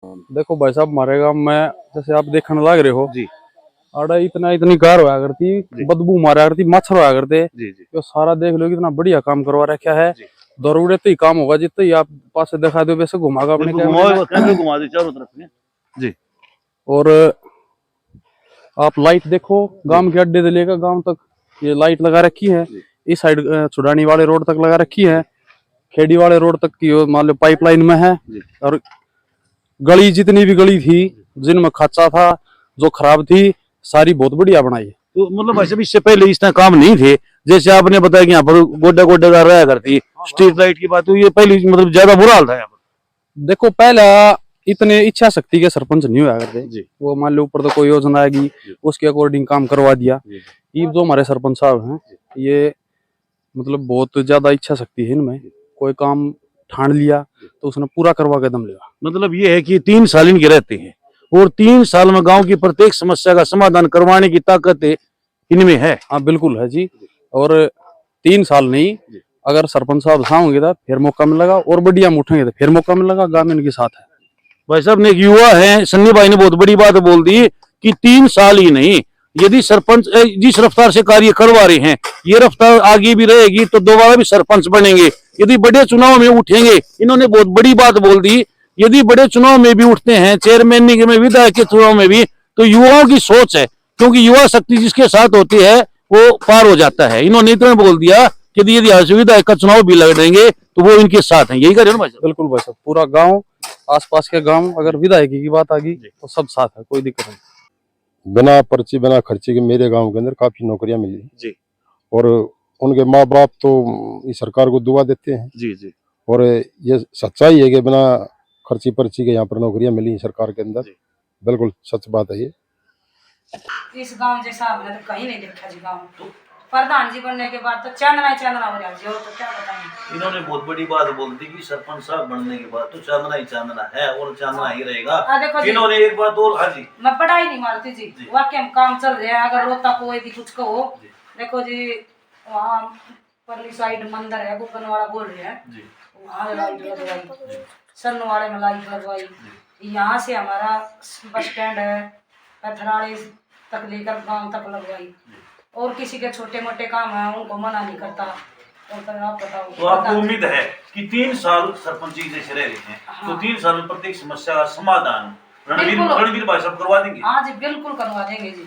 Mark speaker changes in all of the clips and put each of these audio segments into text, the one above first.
Speaker 1: देखो भाई साहब, हमारे गांव में जैसे आप देखने लग रहे हो
Speaker 2: जी
Speaker 1: आड़ा इतनी कार होया करती,
Speaker 2: जी
Speaker 1: बदबू मारा करती, मच्छर होया करते।
Speaker 2: जी जी
Speaker 1: तो सारा देख लो कितना बढ़िया काम करवा रखा है।
Speaker 2: जी
Speaker 1: दौड़े तो ही काम होगा, जितना ही आप पास से दिखा दो वैसे घुमागा अपने
Speaker 2: बिल्कुल
Speaker 1: कैमरे
Speaker 2: घुमाओ,
Speaker 1: में।
Speaker 2: बस कैमरे घुमा दे चारों तरफ में। जी
Speaker 1: और आप लाइट देखो,
Speaker 2: जी
Speaker 1: गांव के अड्डे से लेकर गांव तक ये लाइट लगा रखी है।
Speaker 2: जी
Speaker 1: इस साइड छुड़ानी वाले रोड तक लगा रखी है। खेड़ी वाले रोड तक की मान लो पाइपलाइन में है।
Speaker 2: जी
Speaker 1: और गली जितनी भी गली थी जिनमें खर्चा था, जो खराब थी, सारी बहुत बढ़िया बनाई है।
Speaker 2: तो मतलब भाई साहब इससे पहले इस तरह काम नहीं थे। जैसे आपने बताया कि यहाँ पर गोड्डा गोड्डेदार रहा करती, स्ट्रीट लाइट की बात हुई, ये पहले मतलब ज्यादा बुरा हाल था यहाँ पर।
Speaker 1: देखो पहला इतने इच्छा शक्ति के सरपंच नहीं हुआ करते।
Speaker 2: जी
Speaker 1: वो मान लो ऊपर तो कोई योजना आएगी,
Speaker 2: जी
Speaker 1: उसके अकॉर्डिंग काम करवा दिया।
Speaker 2: जी
Speaker 1: ये जो हमारे सरपंच साहब हैं, ये मतलब बहुत ज्यादा इच्छा शक्ति है इनमें। कोई काम ठान लिया तो उसने पूरा करवा के दम लिया।
Speaker 2: मतलब ये है कि 3 साल इनके रहते हैं और 3 साल में गांव की प्रत्येक समस्या का समाधान करवाने की ताकत इनमें है।
Speaker 1: हाँ बिल्कुल है जी। और 3 साल नहीं, अगर सरपंच साहब साहोंगे तो फिर मौका मिलेगा, और बढ़िया हम उठेंगे तो फिर मौका मिलेगा। गांव इनके साथ है।
Speaker 2: भाई साहब ने एक युवा है, सन्नी भाई ने बहुत बड़ी बात बोल दी कि 3 साल ही नहीं, यदि सरपंच जिस रफ्तार से कार्य करवा रहे हैं ये रफ्तार आगे भी रहेगी तो दोबारा भी सरपंच बनेंगे। यदि बड़े चुनाव में उठेंगे, इन्होंने बहुत बड़ी बात बोल दी, यदि बड़े चुनाव में भी उठते हैं, चेयरमैन में, विधायक के चुनाव में भी, तो युवाओं की सोच है, क्योंकि युवा शक्ति जिसके साथ होती है वो पार हो जाता है। इन्होंने इतना बोल दिया कि यदि विधायक का चुनाव भी लड़ेंगे तो वो इनके साथ है। यही कर रहे हो ना भाई साहब?
Speaker 1: बिल्कुल भाई साहब, पूरा गांव, आसपास के गांव, अगर विधायकी की बात आ गई तो सब साथ है, कोई दिक्कत नहीं।
Speaker 3: बिना पर्ची बिना खर्चे के मेरे गांव के अंदर काफी नौकरियां मिली
Speaker 2: जी
Speaker 3: और उनके माँ बाप तो इस सरकार को दुआ देते हैं।
Speaker 2: जी जी
Speaker 3: और ये सच्चाई है कि बिना खर्ची पर्ची के यहाँ पर नौकरियां मिली सरकार के अंदर।
Speaker 2: जी।
Speaker 3: बिल्कुल सच बात है ये।
Speaker 4: इस गांव जैसा हमने तो कहीं नहीं देखा जी। गांव प्रधान जी बनने के बाद तो चांदना ही चांदना हो रहा जी। और तो क्या बताएं।
Speaker 2: इन्होंने बहुत बड़ी बात बोल दी कि सरपंच साहब बनने के बाद तो चांदना ही चांदना है और चांदना ही रहेगा।
Speaker 4: देखो जी,
Speaker 2: इन्होंने एक बात और, हाँ जी,
Speaker 4: मैं पढ़ाई नहीं मारती जी, वाकई में काम चल रहा है। अगर रोता कोई भी कुछ कहो, देखो जी, वहाँ परली साइड मंदिर है, गुकन वाला बोल रहे हैं, वहाँ लाइट लगवाई, सन्न वाले में लाइट लगवाई। यहाँ से हमारा बस स्टैंड है, पथराड़े तक लेकर गांव तक लगवाई। और किसी के छोटे मोटे काम है उनको मना नहीं करता। तो आप बताओ।
Speaker 2: तो आपको उम्मीद है कि 3 साल सरपंच जी जैसे रह रहे हैं, तो 3 साल में प्रत्येक समस्या का समाधान रणवीर भाई साहब करवा देंगे?
Speaker 4: हाँ जी बिल्कुल करवा देंगे जी,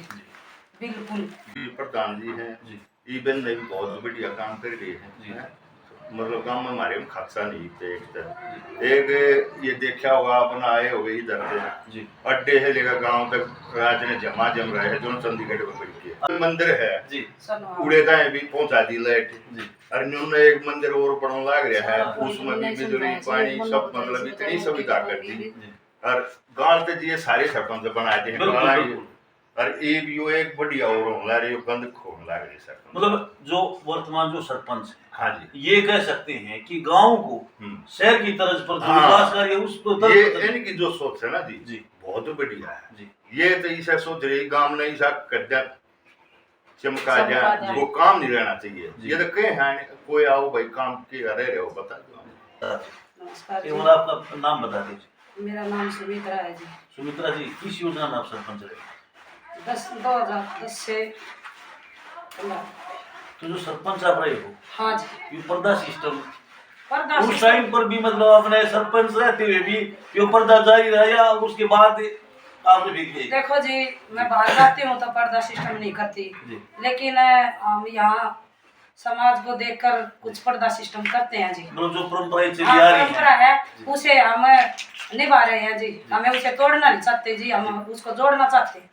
Speaker 4: बिल्कुल।
Speaker 5: प्रधान जी हैं
Speaker 2: जी
Speaker 5: ये बन भी बहुत बढ़िया काम कर रही है। मतलब गांव में हमारे में खर्चा नहीं थे। एक ये देखा होगा अपना आए हो गए इधर से अड्डे से लेकर गांव तक राज ने जमा जम रहे हैं जो चंडीगढ़ में बैठ मंदिर है
Speaker 2: जी
Speaker 5: उड़े दाएं भी पहुंचा दी लाइट। और उन्होंने एक मंदिर और बनने लग रहा है, उसमें भी बिजली पानी सब मतलब इतनी सुविधा कर दी। और गांव से ये सारे सरपंच बनाए थे और एक बढ़िया और होने रही गंद खोने लग रही सर।
Speaker 2: मतलब जो वर्तमान जो सरपंच है,
Speaker 5: हाँ जी,
Speaker 2: ये कह सकते हैं कि गांव को शहर की तर्ज पर जो विकास कार्य उसको
Speaker 5: ये इनकी जो सोच है ना जी
Speaker 2: जी
Speaker 5: बहुत बढ़िया है
Speaker 2: जी।
Speaker 5: ये तो ऐसा सोच रही गांव ने ऐसा कर दिया चमका जाए, वो काम नहीं रहना चाहिए। ये तो कहे हैं कोई आओ भाई काम के रहे हो बता दो।
Speaker 4: नमस्कार जी,
Speaker 2: आपका नाम बता दीजिए।
Speaker 4: मेरा नाम सुमित्रा है जी।
Speaker 2: सुमित्रा जी, किस योजना में आप सरपंच रहे?
Speaker 4: 2010 से।
Speaker 2: तो जो सरपंच आप रहे हो,
Speaker 4: हाँ जी,
Speaker 2: ये पर्दा सिस्टम उस टाइम पर भी मतलब अपने सरपंच रहते हुए भी ये पर्दा जारी रहा या उसके बाद आपने भी किया?
Speaker 4: देखो जी, मैं बाहर जाती हूँ तो पर्दा सिस्टम नहीं करती, लेकिन हम यहाँ समाज को देखकर कुछ पर्दा सिस्टम करते हैं जी।
Speaker 2: मतलब जो परंपराएं चली आ रही
Speaker 4: परंपरा है उसे हम निभा रहे हैं जी। हमें उसे तोड़ना नहीं चाहते जी, हम उसको जोड़ना चाहते हैं।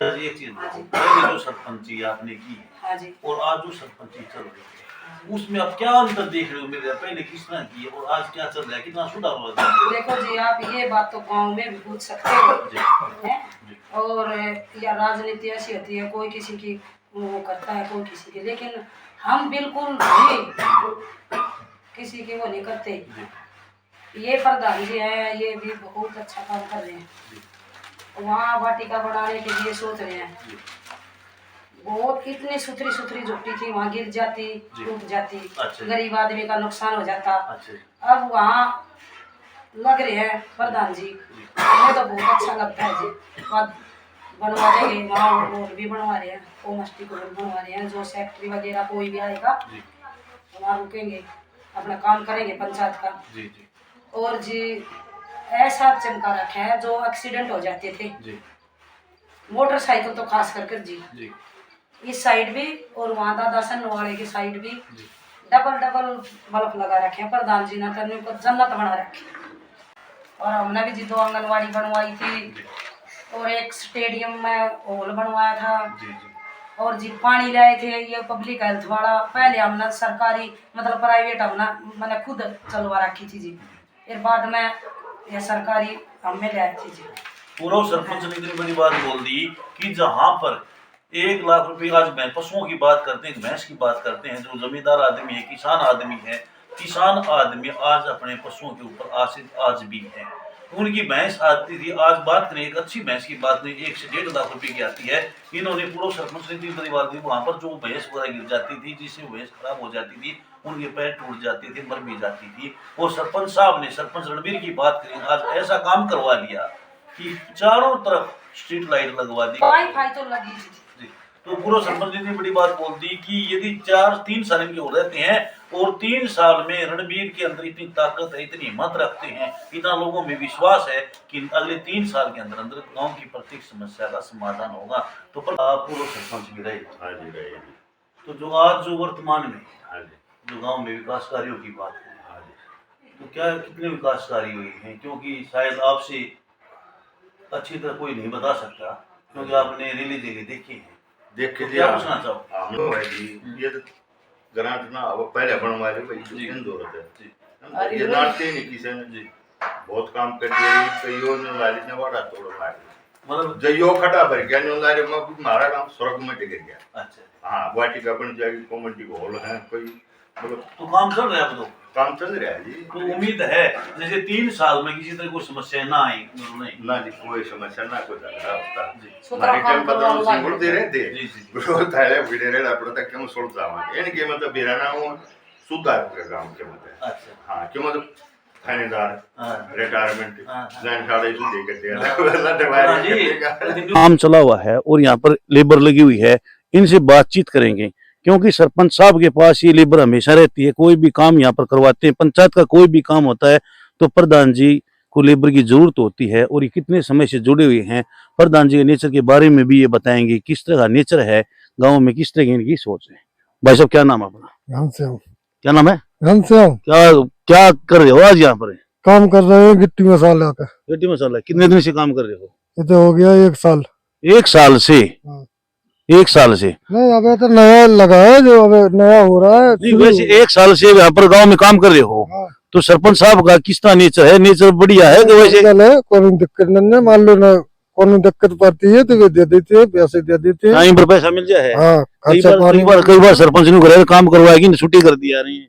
Speaker 2: एक चीज पहले जो सरपंची आपने की है,
Speaker 4: हाँ जी,
Speaker 2: और आज जो सरपंची चल रही है उसमें आप क्या अंतर देख रहे हो? मेरे पहले किस तरह की है और आज क्या चल रहा है, कितना सुधार हुआ?
Speaker 4: देखो जी, आप ये बात तो गांव में भी पूछ सकते हो हैं? और या राजनीति ऐसी होती है, कोई किसी की वो करता है, कोई किसी की, लेकिन हम बिल्कुल भी किसी की वो नहीं करते। ये प्रधान जी है, ये भी बहुत अच्छा काम कर रहे हैं। वहाँ वाटिका बढ़ाने के लिए सोच रहे हैं। बहुत इतनी सुथरी सुथरी झोपड़ी थी, वहाँ गिर जाती, टूट जाती, गरीब आदमी का नुकसान हो जाता। अब वहाँ लग रहे हैं प्रधान जी, हमें तो बहुत अच्छा लगता है जी। और बनवा देंगे, वहाँ रोड भी बनवा रहे हैं, होमस्टे को रोड बनवा रहे हैं, जो सेक्रेटरी वगैरह कोई भी आएगा वहाँ रुकेंगे, अपना काम करेंगे पंचायत का। और जी ऐसा चमका रखा है, जो एक्सीडेंट हो जाते थे मोटरसाइकिल तो खास करके जी, इस साइड भी और वहाँ दादा सन्नवाड़े की साइड भी डबल बल्ब लगा रखे हैं प्रधान जी ने, करने को जन्नत बना रखी। और हमने भी जी 2 आंगनवाड़ी बनवाई थी और एक स्टेडियम में हॉल बनवाया था। और जी पानी लाए थे, ये पब्लिक हेल्थ वाला, पहले हमने सरकारी मतलब प्राइवेट हमने मैंने खुद चलवा रखी थी जी, फिर बाद में ये सरकारी हमें ले आई थी जी।
Speaker 2: पूरा सरपंच ने इतनी बड़ी बात बोल दी कि जहां पर 1 लाख रुपए, आज पशुओं की बात करते हैं, भैंस की बात करते हैं, जो जमींदार आदमी है, किसान आदमी आज अपने पशुओं के ऊपर आश्रित आज भी है। उनकी भैंस आती थी, आज बात करें एक अच्छी भैंस की बात नहीं, 1 से 1.5 लाख रुपए की आती है। इन्होंने पूरा सरपंच ने इतनी बड़ी बात दी, वहां पर जो भैंस वगैरह गिर जाती थी, जिससे भैंस खराब हो जाती थी, उनके पैर टूट जाते थे, मर भी जाती थी। और सरपंच साहब ने, सरपंच रणवीर की बात करें, आज ऐसा काम करवा लिया कि चारों तरफ स्ट्रीट लाइट लगवा दी,
Speaker 4: वाईफाई तो लगी थी।
Speaker 2: तो पूरा सरपंच ने इतनी बड़ी बात बोल दी कि यदि 3 साल इनके हो रहते हैं और 3 साल में रणबीर के अंदर इतनी ताकत है, इतनी हिम्मत रखते हैं, इतना लोगों में विश्वास है कि अगले 3 साल के अंदर अंदर गांव की प्रत्येक समस्या का समाधान होगा। तो पूर्व सरपंच भी रहे, तो जो आज जो वर्तमान में जो गांव में विकास कार्यों की बात है, तो क्या कितने विकास कार्य हुए हैं? क्योंकि शायद आपसे अच्छी तरह कोई नहीं बता सकता, क्योंकि आपने रेली देखी है।
Speaker 5: देख के
Speaker 2: क्या पूछना चाहो?
Speaker 5: हम भाई जी ये तो ग्रांट ना अब पहले बनवा ले भाई इन दो रहते ये नाटते नहीं किसी ने जी, बहुत काम कर दिया, कई योजना लाली ने बड़ा तोड़ मार, मतलब जो यो खटा भर गया ने लारे में हमारा काम स्वर्ग में टिक गया। अच्छा हाँ, वाटिका बन जाएगी, कमेटी हॉल है कोई, मतलब
Speaker 2: तो काम चल रहा है, अब तो
Speaker 5: काम चल रहा है जी।
Speaker 2: तो उम्मीद है जैसे 3 साल में किसी तरह कोई समस्या ना आई, नहीं
Speaker 5: ना जी कोई समस्या ना कोई झगड़ा
Speaker 2: जी,
Speaker 5: हमारे टाइम पर तो सिंगल दे रहे थे
Speaker 2: जी जी
Speaker 5: ब्रो थाले वीडियो रे आपण तक केम सोल जावा इन के मतलब बिराना हो सुधार के काम के मतलब।
Speaker 2: अच्छा
Speaker 5: हां क्यों मतलब थानेदार रिटायरमेंट
Speaker 2: हाँ।
Speaker 5: जैन खाड़े से दे के दे
Speaker 2: काम चला हुआ है और यहाँ पर लेबर लगी हुई है, इनसे बातचीत करेंगे, क्योंकि सरपंच साहब के पास ये लेबर हमेशा रहती है, कोई भी काम यहाँ पर करवाते हैं, पंचायत का कोई भी काम होता है तो प्रधान जी को लेबर की जरूरत होती है। और ये कितने समय से जुड़े हुए हैं, प्रधान जी के नेचर के बारे में भी ये बताएंगे, किस तरह का नेचर है गाँव में, किस तरह की इनकी सोच है। भाई साहब क्या नाम है अपना?
Speaker 3: घनश्याम।
Speaker 2: क्या नाम है?
Speaker 3: घनश्याम।
Speaker 2: क्या क्या कर रहे हो आज यहाँ पर?
Speaker 3: काम कर रहे हैं गिट्टी मसाला का।
Speaker 2: गिट्टी मसाला कितने दिन से काम कर रहे हो?
Speaker 3: ये तो हो गया 1 साल।
Speaker 2: 1 साल से?
Speaker 3: हाँ।
Speaker 2: 1 साल से
Speaker 3: नहीं, अबे तो नया लगा है, जो अबे नया हो रहा है।
Speaker 2: नहीं, वैसे 1 साल से यहाँ पर गांव में काम कर रहे हो,
Speaker 3: हाँ।
Speaker 2: तो सरपंच साहब का किस तरह नेचर है? नेचर बढ़िया है कि वैसे?
Speaker 3: कोई दिक्कत नहीं है, मान लो ना कोई दिक्कत पड़ती है तो वे दे देते हैं, पैसे दे देते हैं,
Speaker 2: टाइम पर पैसा मिल जाए।
Speaker 3: हाँ,
Speaker 2: कई बार सरपंच ने घर काम करवाएगी, छुट्टी कर दी जा रही है।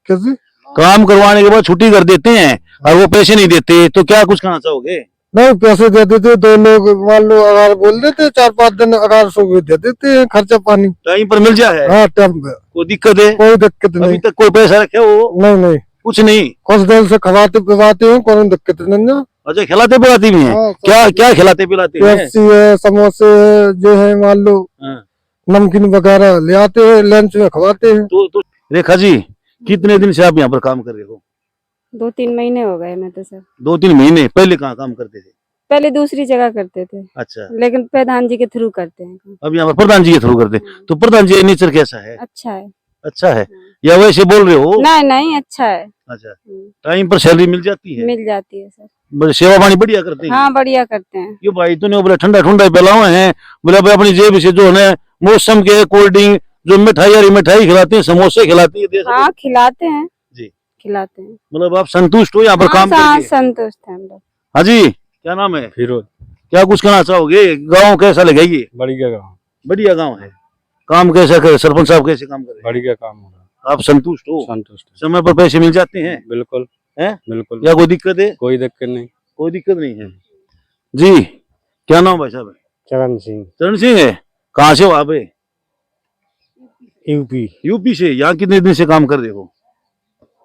Speaker 3: कैसे
Speaker 2: काम करवाने के बाद छुट्टी कर देते हैं और वो पैसे नहीं देते, तो क्या कुछ कहना चाहोगे?
Speaker 3: नहीं, पैसे दे देते, 2 लोग मान लो अगर बोल देते 4-5 दिन अगर सो दे देते हैं, खर्चा पानी
Speaker 2: टाइम पर मिल जाए।
Speaker 3: हाँ, टाइम पे
Speaker 2: कोई दिक्कत है?
Speaker 3: कोई दिक्कत
Speaker 2: अभी
Speaker 3: नहीं।
Speaker 2: तक कोई पैसा रखे हो?
Speaker 3: नहीं,
Speaker 2: कुछ नहीं।
Speaker 3: कुछ दिन से खवाते पिवाते हैं, कोई दिक्कत नहीं है।
Speaker 2: अच्छा, खिलाते पिलाते भी हैं?
Speaker 3: हाँ,
Speaker 2: क्या क्या खिलाते पिलाते हैं?
Speaker 3: पेप्सी है, समोसे है, जो है मान लो
Speaker 2: हाँ।
Speaker 3: नमकीन वगैरह ले आते हैं, लंच में खवाते हैं।
Speaker 2: तो रेखा जी, कितने दिन से आप यहाँ पर काम कर रहे हो?
Speaker 6: 2-3 महीने हो गए मैं तो सर।
Speaker 2: 2-3 महीने? पहले कहाँ काम करते थे?
Speaker 6: पहले दूसरी जगह करते थे,
Speaker 2: अच्छा,
Speaker 6: लेकिन प्रधान जी के थ्रू करते हैं काम।
Speaker 2: अब यहाँ पर प्रधान जी के थ्रू करते हैं। तो प्रधान जी का नेचर कैसा है?
Speaker 6: अच्छा है।
Speaker 2: अच्छा है या वैसे बोल रहे हो?
Speaker 6: नहीं, अच्छा है।
Speaker 2: अच्छा, टाइम पर सैलरी मिल जाती है?
Speaker 6: मिल जाती है सर।
Speaker 2: सेवा पानी बढ़िया करते हैं?
Speaker 6: हाँ, बढ़िया करते हैं।
Speaker 2: क्यों भाई, तूने बोला ठंडा ठंडा पिला हुआ है, बोला भाई अपनी जेब से जो है मौसम के कोल्ड ड्रिंक, जो मिठाई खिलाते हैं, समोसे खिलाती है।
Speaker 6: हाँ, खिलाते हैं
Speaker 2: जी,
Speaker 6: खिलाते हैं।
Speaker 2: मतलब आप संतुष्ट हो यहाँ पर काम
Speaker 6: हाँ,
Speaker 2: करके?
Speaker 6: संतुष्ट है हम लोग।
Speaker 2: हाँ जी, क्या नाम है?
Speaker 1: फिरोज।
Speaker 2: क्या कुछ कहना चाहोगे? गाँव कैसा लगा? ये
Speaker 1: बढ़िया गाँव,
Speaker 2: बढ़िया गाँव है। काम कैसा करे सरपंच साहब, कैसे काम करे?
Speaker 1: बढ़िया काम हो रहा है।
Speaker 2: आप संतुष्ट हो?
Speaker 1: संतुष्ट
Speaker 2: समय पर पैसे मिल जाते हैं?
Speaker 1: बिल्कुल
Speaker 2: है,
Speaker 1: बिल्कुल।
Speaker 2: या कोई दिक्कत है?
Speaker 1: कोई दिक्कत नहीं।
Speaker 2: कोई दिक्कत नहीं है जी। क्या नाम भाई साहब?
Speaker 3: चरण सिंह।
Speaker 2: चरण सिंह है। कहाँ से हो आप?
Speaker 3: यूपी।
Speaker 2: यूपी से। यहाँ कितने दिन से काम कर रहे हो?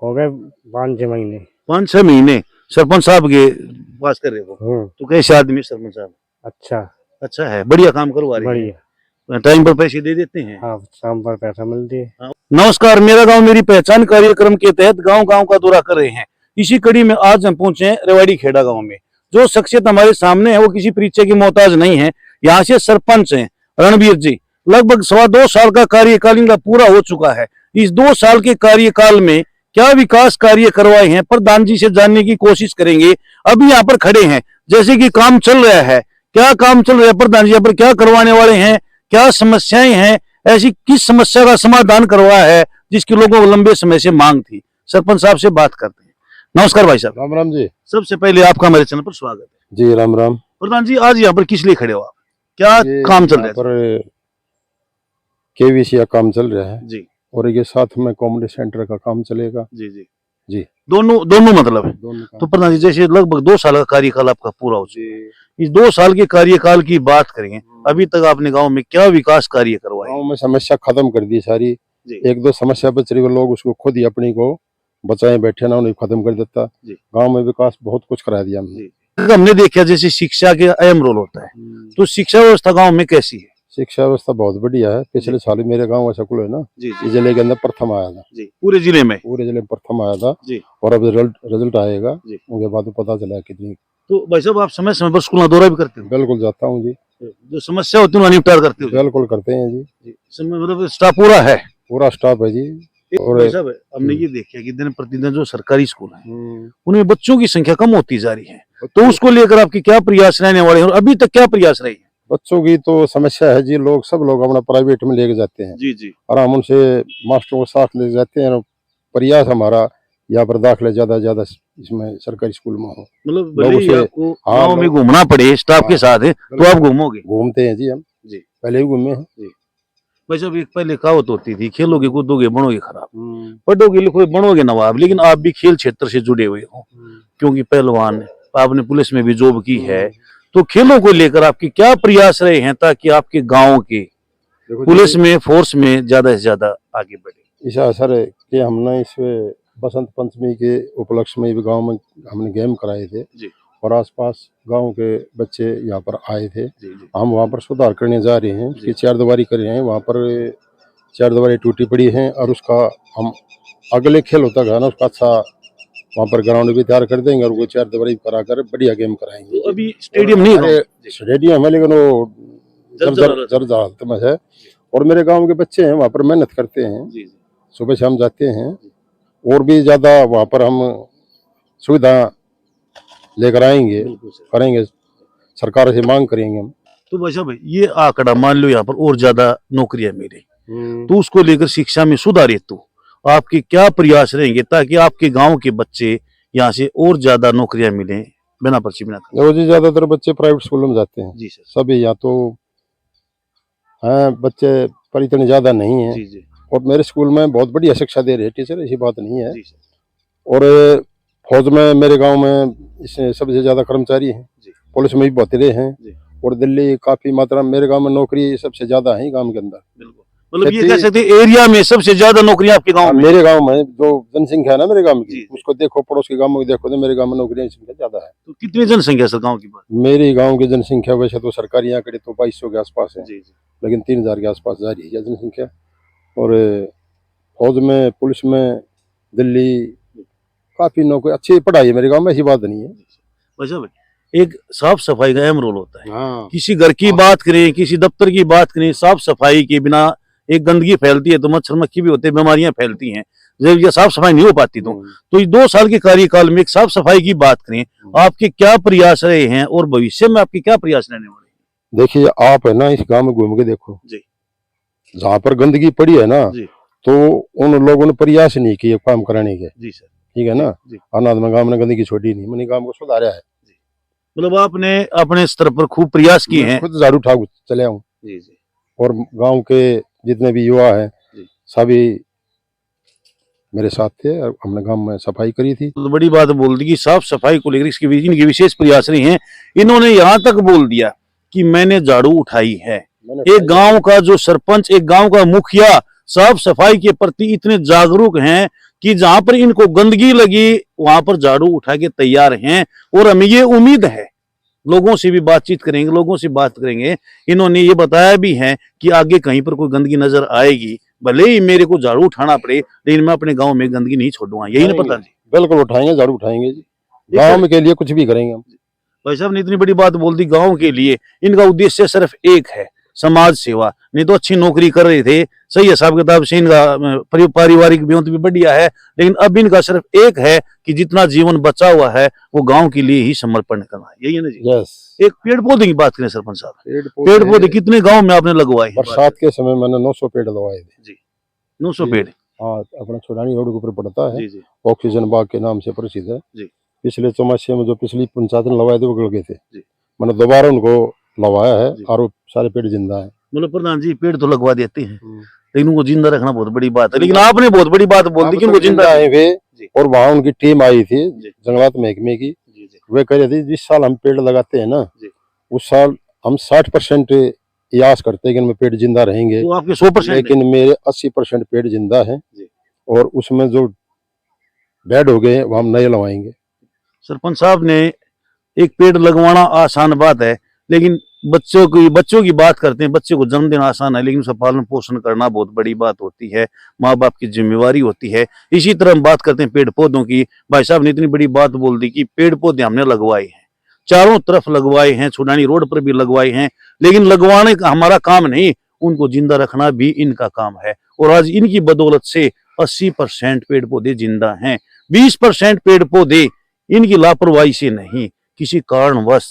Speaker 3: हो गए 5-6 महीने।
Speaker 2: 5-6 महीने। सरपंच साहब के पास कर रहे हो, तो कैसे आदमी है सरपंच साहब? अच्छा है, बढ़िया काम करवा रहे हैं, टाइम पर पैसे दे देते हैं।
Speaker 3: हाँ, शाम पर पैसा मिलती है।
Speaker 2: नमस्कार, मेरा गांव मेरी पहचान कार्यक्रम के तहत गांव-गांव का दौरा कर रहे हैं। इसी कड़ी में आज हम पहुंचे हैं रेवाड़ी खेड़ा गांव में। जो शख्सियत हमारे सामने है वो किसी परिचय की मोहताज नहीं है। यहाँ से सरपंच हैं रणबीर जी। लगभग 2.25 साल का कार्यकाल इनका पूरा हो चुका है। इस 2 साल के कार्यकाल में क्या विकास कार्य करवाए हैं, प्रधान जी से जानने की कोशिश करेंगे। अभी यहाँ पर खड़े हैं, जैसे कि काम चल रहा है। क्या काम चल रहा है, प्रधान जी यहाँ पर क्या करवाने वाले हैं, क्या समस्याएं हैं, ऐसी किस समस्या का समाधान करवाया है जिसकी लोगों को लंबे समय से मांग थी। सरपंच साहब से बात करते हैं। नमस्कार भाई साहब।
Speaker 3: राम राम जी।
Speaker 2: सबसे पहले आपका हमारे चैनल पर स्वागत है।
Speaker 3: जी राम राम।
Speaker 2: प्रधान जी, आज यहाँ पर किस लिए खड़े हो आप, क्या काम चल रहा है?
Speaker 3: पर केवीसी का काम चल रहा है
Speaker 2: जी
Speaker 3: और ये साथ में कॉमेडी सेंटर का काम चलेगा।
Speaker 2: जी जी
Speaker 3: जी।
Speaker 2: दोनों मतलब है।
Speaker 3: दोनों काम।
Speaker 2: तो प्रधान जी, जैसे लगभग 2 साल का कार्यकाल आपका पूरा हो चुका है, इस 2 साल के कार्यकाल की बात करेंगे, अभी तक आपने गांव में क्या विकास कार्य करवाए?
Speaker 3: गाँव में समस्या खत्म कर दी सारी।
Speaker 2: जी।
Speaker 3: 1-2 समस्या बच रही है, लोग उसको खुद ही अपनी को बचाए बैठे ना, उन्हें खत्म कर देता।
Speaker 2: जी।
Speaker 3: गांव में विकास बहुत कुछ करा दिया हमने।
Speaker 2: हमने देखा जैसे शिक्षा के अहम रोल होता है, तो शिक्षा व्यवस्था गांव में कैसी है?
Speaker 3: शिक्षा व्यवस्था बहुत बढ़िया है। पिछले साल ही मेरे गांव ऐसा कुल है ना,
Speaker 2: जी
Speaker 3: इस जिले के अंदर प्रथम आया था।
Speaker 2: जी, पूरे जिले में।
Speaker 3: पूरे जिले में प्रथम आया था।
Speaker 2: जी।
Speaker 3: और अब रिजल्ट आएगा,
Speaker 2: जी।
Speaker 3: उसके बाद पता चला कितनी।
Speaker 2: तो भाई साहब, आप समय समय पर स्कूल का दौरा भी करते हो?
Speaker 3: बिल्कुल जाता हूँ जी।
Speaker 2: जो समस्या होती है उन्हें निपटार करते हो?
Speaker 3: बिल्कुल करते हैं जी।
Speaker 2: समय मतलब स्टाफ पूरा है?
Speaker 3: पूरा स्टाफ है जी। और
Speaker 2: भाई साहब, हमने ये देखा कि दिन प्रतिदिन जो सरकारी स्कूल है उनमें बच्चों की संख्या कम होती जा रही है, तो उसको लेकर आपके क्या प्रयास रहने वाले हैं और अभी तक क्या प्रयास रहे हैं?
Speaker 3: बच्चों की तो समस्या है जी, सब लोग अपना प्राइवेट में लेके जाते हैं।
Speaker 2: जी जी।
Speaker 3: और हम उनसे मास्टरों को साथ ले जाते हैं। और प्रयास हमारा यहाँ पर दाखिले ज्यादा इसमें सरकारी स्कूल में हो।
Speaker 2: मतलब
Speaker 3: लोगों
Speaker 2: भले ही
Speaker 3: से-
Speaker 2: आपको
Speaker 3: हाँ,
Speaker 2: गाँव में
Speaker 3: लोग-
Speaker 2: घूमना पड़े स्टाफ के
Speaker 3: हाँ,
Speaker 2: साथ है, तो आप घूमोगे?
Speaker 3: घूमते हैं जी हम।
Speaker 2: जी।
Speaker 3: पहले भी घूमे हैं।
Speaker 2: भाई साहब, एक पहले कहावत होती थी, खेलोगे कूदोगे बनोगे खराब, पढ़ोगे लिखोगे बनोगे नवाब। लेकिन आप भी खेल क्षेत्र से जुड़े हुए हो, क्योंकि पहलवान है, आपने पुलिस में भी जॉब की है, तो खेलों को लेकर आपके क्या प्रयास रहे हैं ताकि आपके गांव के
Speaker 3: देखो
Speaker 2: पुलिस
Speaker 3: जी,
Speaker 2: में फोर्स में ज्यादा से ज्यादा आगे बढ़े?
Speaker 3: इस असर है कि हमने इस बसंत पंचमी के उपलक्ष्य में भी गांव में हमने गेम कराए थे।
Speaker 2: जी।
Speaker 3: और आसपास गांव के बच्चे यहाँ पर आए थे।
Speaker 2: जी जी।
Speaker 3: हम वहाँ पर सुधार करने जा रहे हैं। उसकी 4 दीवारी कर रहे हैं। वहाँ पर 4 दीवारी टूटी पड़ी हैं और उसका हम अगले खेल होता है ना, उसका अच्छा वहाँ पर ग्राउंड भी तैयार कर देंगे और वो 4 दीवारी कराकर बढ़िया गेम कराएंगे।
Speaker 2: तो अभी स्टेडियम नहीं है?
Speaker 3: स्टेडियम है लेकिन वो
Speaker 2: जर्जर
Speaker 3: जर्जर हालत में है। और मेरे गांव के बच्चे हैं, वहाँ पर मेहनत करते हैं।
Speaker 2: जी जी।
Speaker 3: सुबह शाम जाते हैं और भी ज्यादा वहाँ पर हम सुविधा लेकर आएंगे,
Speaker 2: बिल्कुल सर।
Speaker 3: करेंगे, सरकार से मांग करेंगे हम।
Speaker 2: तो भाई साहब, ये आंकड़ा मान लो यहाँ पर और ज्यादा नौकरियां मिले, तो उसको लेकर शिक्षा में सुधार हेतु आपके क्या प्रयास रहेंगे ताकि आपके गांव के बच्चे यहाँ से और ज्यादा नौकरियां मिले बिना पर्ची बिना खर्च?
Speaker 3: देखो जी, ज्यादातर बच्चे प्राइवेट स्कूलों में जाते हैं।
Speaker 2: जी सर।
Speaker 3: सभी यहाँ तो हैं बच्चे, पर इतने ज्यादा नहीं है।
Speaker 2: जी जी।
Speaker 3: और मेरे स्कूल में बहुत बढ़िया शिक्षा दे रहे हैं टीचर, ऐसी बात नहीं है।
Speaker 2: जी सर।
Speaker 3: और फौज में मेरे गांव में इससे सबसे ज्यादा कर्मचारी हैं।
Speaker 2: जी।
Speaker 3: पुलिस में भी बहुतेरे हैं।
Speaker 2: जी।
Speaker 3: और दिल्ली काफी मात्रा में मेरे गांव में नौकरी सबसे ज्यादा है गांव के अंदर।
Speaker 2: बिल्कुल, मतलब ये कह सकते हैं एरिया में सबसे ज्यादा नौकरियां आपके गांव में?
Speaker 3: मेरे गांव में जो जनसंख्या है ना मेरे गांव
Speaker 2: जी,
Speaker 3: की,
Speaker 2: जी।
Speaker 3: उसको देखो, पड़ोस के गांव में देखो तो मेरे गांव में नौकरियों की संख्या ज्यादा है।
Speaker 2: तो कितनी जनसंख्या सर गांव की बात?
Speaker 3: मेरे गांव की जनसंख्या वैसे तो सरकारी आंकड़े तो 2200 के आसपास है,
Speaker 2: जी जी।
Speaker 3: लेकिन 3000 के आसपास जा रही है जनसंख्या। और फौज में, पुलिस में, दिल्ली काफी नौकरी, अच्छी पढ़ाई है मेरे गांव में, ऐसी बात नहीं है।
Speaker 2: वैसे भाई, एक साफ सफाई का अहम रोल होता है।
Speaker 3: हाँ,
Speaker 2: किसी घर की बात करें, किसी दफ्तर की बात करें, साफ सफाई के बिना एक गंदगी फैलती है तो मच्छर मक्खी भी होते हैं, बीमारियां फैलती हैं जब ये साफ सफाई नहीं हो पाती। तो इस 2 साल के कार्यकाल में एक साफ सफाई की बात करें, आपके क्या प्रयास रहे हैं और भविष्य में आपके क्या प्रयास रहने वाले हैं?
Speaker 3: देखिए आप है ना, इस गांव में घूम के देखो
Speaker 2: जी।
Speaker 3: जहाँ पर गंदगी पड़ी है ना,
Speaker 2: जी।
Speaker 3: तो उन लोगों ने प्रयास नहीं किए काम कराने के।
Speaker 2: जी सर।
Speaker 3: ठीक है ना।
Speaker 2: जी।
Speaker 3: अनाथ में गांव ने गंदगी छोड़ी नहीं, मैंने गांव को सुधारा है।
Speaker 2: मतलब आपने अपने स्तर पर खूब प्रयास किए हैं।
Speaker 3: खुद झाड़ू उठा चले आऊँ।
Speaker 2: जी जी।
Speaker 3: और गांव के जितने भी युवा हैं
Speaker 2: जी।
Speaker 3: सभी मेरे साथ थे और हमने गांव में सफाई करी थी।
Speaker 2: तो बड़ी बात बोल दी कि साफ सफाई को लेकर इनके विशेष प्रयास नहीं है। इन्होंने यहाँ तक बोल दिया कि मैंने झाड़ू उठाई है। एक गांव का जो सरपंच, एक गांव का मुखिया साफ सफाई के प्रति इतने जागरूक हैं कि जहां पर इनको गंदगी लगी वहां पर झाड़ू उठा के तैयार हैं। और हमें ये उम्मीद है, लोगों से भी बातचीत करेंगे, लोगों से बात करेंगे, इन्होंने ये बताया भी है कि आगे कहीं पर कोई गंदगी नजर आएगी, भले ही मेरे को झाड़ू उठाना पड़े, लेकिन मैं अपने गांव में गंदगी नहीं छोड़ूंगा। यही ना प्रधान जी?
Speaker 3: बिल्कुल उठाएंगे, झाड़ू उठाएंगे जी, गांव के लिए कुछ भी करेंगे हम।
Speaker 2: भाई साहब ने इतनी बड़ी बात बोल दी गांव के लिए। इनका उद्देश्य सिर्फ एक है, समाज सेवा। नहीं तो अच्छी नौकरी कर रहे थे, सही हिसाब किताब से इनका पारिवारिक भी भी बढ़िया है, लेकिन अब इनका सिर्फ एक है कि जितना जीवन बचा हुआ है वो गांव के लिए ही समर्पण करना है। यही है ना जी?
Speaker 3: यस।
Speaker 2: एक पेड़ पौधे की बात करें सरपंच साहब, पेड़ पौधे कितने गांव में आपने लगवाए हैं?
Speaker 3: बरसात के समय मैंने 900 पेड़ लगवाए थे।
Speaker 2: 900 पेड़?
Speaker 3: हाँ, अपना छोड़ानी रोड के ऊपर पड़ता है,
Speaker 2: जी जी
Speaker 3: ऑक्सीजन बाग के नाम से प्रसिद्ध है
Speaker 2: जी।
Speaker 3: पिछले चौमासे में जो पिछली पंचायत ने लगवाए थे वो गल गए थे
Speaker 2: जी।
Speaker 3: मैंने दोबारा उनको लगवाया है
Speaker 2: जी।
Speaker 3: और वो सारे पेड़ जिंदा है।
Speaker 2: मतलब प्रधान जी पेड़ तो लगवा देते हैं, लेकिन उनको जिंदा रखना बहुत बड़ी बात है। लेकिन आपने बहुत बड़ी बात बोल दी कि उनको जिंदा
Speaker 3: आए वे।
Speaker 2: जी।
Speaker 3: और वहाँ उनकी टीम आई थी
Speaker 2: जी।
Speaker 3: जंगलात महकमे की,
Speaker 2: जी जी
Speaker 3: वे कह रहे थे जिस साल हम पेड़ लगाते हैं ना
Speaker 2: जी।
Speaker 3: उस साल हम 60% यास करते हैं कि इनमें पेड़ जिंदा रहेंगे,
Speaker 2: तो आपके 100%?
Speaker 3: लेकिन मेरे 80% पेड़ जिंदा हैं
Speaker 2: जी।
Speaker 3: और उसमें जो डेड हो गए वो हम नए लगवाएंगे।
Speaker 2: सरपंच साहब ने एक पेड़ लगवाना आसान बात है, लेकिन बच्चों की बात करते हैं, बच्चे को जन्म देना आसान है, लेकिन उसका पालन पोषण करना बहुत बड़ी बात होती है, माँ बाप की जिम्मेवारी होती है। इसी तरह हम बात करते हैं पेड़ पौधों की। भाई साहब ने इतनी बड़ी बात बोल दी कि पेड़ पौधे हमने लगवाए हैं, चारों तरफ लगवाए हैं, छुड़ानी रोड पर भी लगवाए हैं, लेकिन लगवाने का हमारा काम नहीं, उनको जिंदा रखना भी इनका काम है। और आज इनकी बदौलत से 80% पेड़ पौधे जिंदा हैं। 20% पेड़ पौधे इनकी लापरवाही से नहीं, किसी कारणवश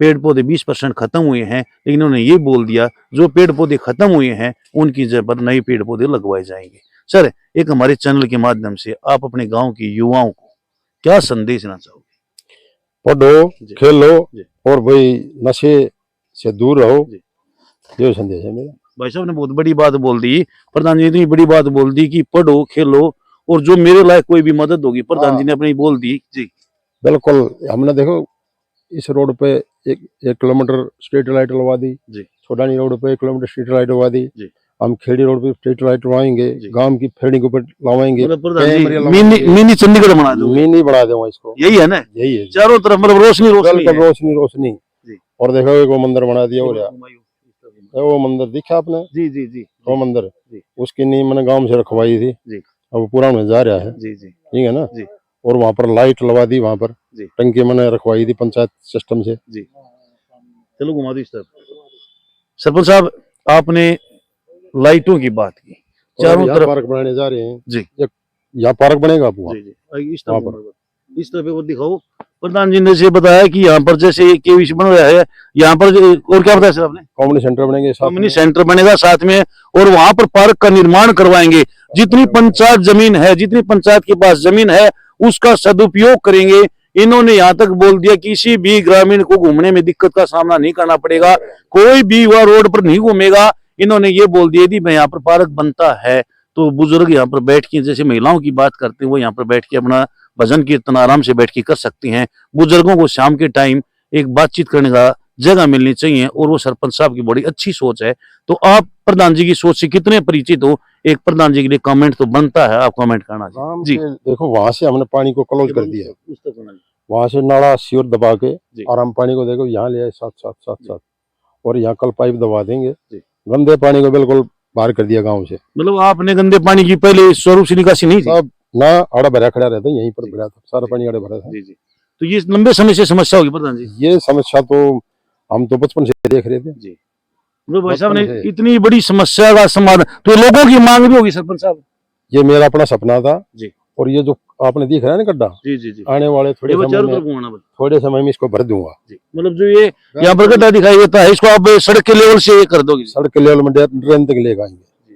Speaker 2: पेड़ पौधे 20% खत्म हुए हैं, लेकिन उन्होंने ये बोल दिया जो पेड़ पौधे खत्म हुए हैं उनकी जगह पर नए पेड़ पौधे लगवाए जाएंगे। सर, एक हमारे चैनल के माध्यम से आप अपने गांव के युवाओं को क्या संदेश देना चाहोगे?
Speaker 3: पढ़ो,
Speaker 2: जी।
Speaker 3: खेलो
Speaker 2: जी।
Speaker 3: और भाई नशे से दूर रहो,
Speaker 2: जी।
Speaker 3: ये संदेश है मेरा।
Speaker 2: भाई साहब ने बहुत बड़ी बात बोल दी, प्रधान जी ने इतनी बड़ी बात बोल दी कि पढ़ो, खेलो और जो मेरे लायक कोई भी मदद होगी, प्रधान जी ने अपनी बोल दी। जी
Speaker 3: बिल्कुल। हमने देखो इस रोड पे एक किलोमीटर स्ट्रीट लाइट लगवा दी
Speaker 2: जी।
Speaker 3: छोटानी रोड पे 1 किलोमीटर स्ट्रीट लाइट लगवा दी
Speaker 2: जी।
Speaker 3: हम खेड़ी रोड पे स्ट्रीट लाइट लगवाएंगे,
Speaker 2: जी।
Speaker 3: गांव की फेड़ी के ऊपर लगवाएंगे,
Speaker 2: मतलब प्रधान जी
Speaker 3: कैमरे लगवाएंगे।
Speaker 2: मिनी चंडीगढ़ बना दो,
Speaker 3: मिनी बना देंगे इसको।
Speaker 2: यही है ना?
Speaker 3: यही है,
Speaker 2: चारों तरफ मतलब रोशनी रोशनी
Speaker 3: बिल्कुल
Speaker 2: है।
Speaker 3: रोशनी रोशनी।
Speaker 2: जी।
Speaker 3: और देखो वो मंदिर बना दिया, और वो मंदिर दिखा आपने?
Speaker 2: जी जी जी
Speaker 3: वो मंदिर
Speaker 2: जी।
Speaker 3: उसकी नींव मैंने गांव से रखवाई थी
Speaker 2: जी।
Speaker 3: अब वो पूरा होने जा रहा है।
Speaker 2: जी जी
Speaker 3: ठीक है ना
Speaker 2: जी।
Speaker 3: और वहाँ पर लाइट लगा दी, वहाँ पर
Speaker 2: जी।
Speaker 3: टंकी मैंने रखवाई थी पंचायत सिस्टम से।
Speaker 2: जी। चलो घुमा दो इस तरफ। सरपंच साहब, आपने लाइटों की बात की, चारों तरफ
Speaker 3: पार्क बनाने जा रहे हैं
Speaker 2: जी।
Speaker 3: यहाँ पार्क बनेगा आप वहाँ।
Speaker 2: जी जी इस तरफ वो दिखाओ। प्रधान जी ने ये बताया कि यहाँ पर जैसे केवीसी बन रहा है, यहाँ पर और क्या बताया सर आपने?
Speaker 3: कम्युनिटी सेंटर बनेंगे,
Speaker 2: कम्युनिटी सेंटर बनेगा साथ में, और वहां पर पार्क का निर्माण करवाएंगे। जितनी पंचायत जमीन है, जितनी पंचायत के पास जमीन है उसका सदुपयोग करेंगे। इन्होंने यहाँ तक बोल दिया किसी भी ग्रामीण को घूमने में दिक्कत का सामना नहीं करना पड़ेगा, कोई भी वह रोड पर नहीं घूमेगा। इन्होंने ये बोल दिया यदि यहाँ पर पार्क बनता है तो बुजुर्ग यहाँ पर बैठ के, जैसे महिलाओं की बात करते हैं, वो यहाँ पर बैठ के अपना भजन कीर्तन आराम से बैठ के कर सकती हैं। बुजुर्गों को शाम के टाइम एक बातचीत करने का जगह मिलनी चाहिए, और वो सरपंच साहब की बड़ी अच्छी सोच है। तो आप प्रधान जी की सोच से कितने परिचित हो? एक प्रधान जी के लिए कमेंट तो बनता है, आप कमेंट करना जी।
Speaker 3: देखो वहां से हमने पानी को क्लोज कर दिया, वहां से नाला सीवर दबा के और हम पानी को देखो यहाँ ले आए साथ साथ साथ साथ, और यहाँ कल पाइप दबा देंगे, गंदे पानी को बिल्कुल बाहर कर दिया गाँव से।
Speaker 2: मतलब आपने गंदे पानी की पहले स्वरूप से निकासी नहीं थी?
Speaker 3: सब ना आड़ा भरा खड़ा रहता है, यहीं पर भरा था सारा पानी, आड़े भरा था।
Speaker 2: जी जी। तो ये लंबे समय से समस्या होगी प्रधान जी?
Speaker 3: ये समस्या तो हम तो बचपन से देख रहे थे
Speaker 2: जी। मतलब भाई साहब ने इतनी बड़ी समस्या का समाधान, तो लोगों की मांग भी होगी सरपंच साहब?
Speaker 3: ये मेरा अपना सपना था
Speaker 2: जी।
Speaker 3: और ये जो आपने दिख रहा है ना गड्ढा,
Speaker 2: जी जी जी,
Speaker 3: आने वाले थोड़े समय में इसको भर दूंगा।
Speaker 2: मतलब जो ये यहाँ पर गड्ढा दिखाई देता है इसको आप सड़क के लेवल से कर दोगे?
Speaker 3: सड़क के लेवल में ड्रेन तक ले आएंगे।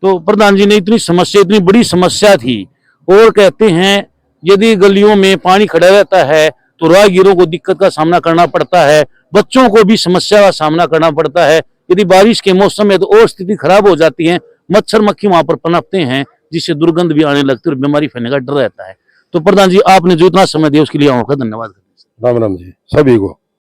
Speaker 2: तो प्रधान जी ने इतनी समस्या, इतनी बड़ी समस्या थी, और कहते हैं यदि गलियों में पानी खड़ा रहता है तो राहगीरों को दिक्कत का सामना करना पड़ता है, बच्चों को भी समस्या का सामना करना पड़ता है। यदि बारिश के मौसम में तो और स्थिति खराब हो जाती है, मच्छर मक्खी वहां पर पनपते हैं जिससे दुर्गंध भी आने लगती है और बीमारी फैलने का डर रहता है। तो प्रधान जी आपने जो इतना समय दिया उसके लिए आपका धन्यवाद।
Speaker 3: राम राम जी सभी को।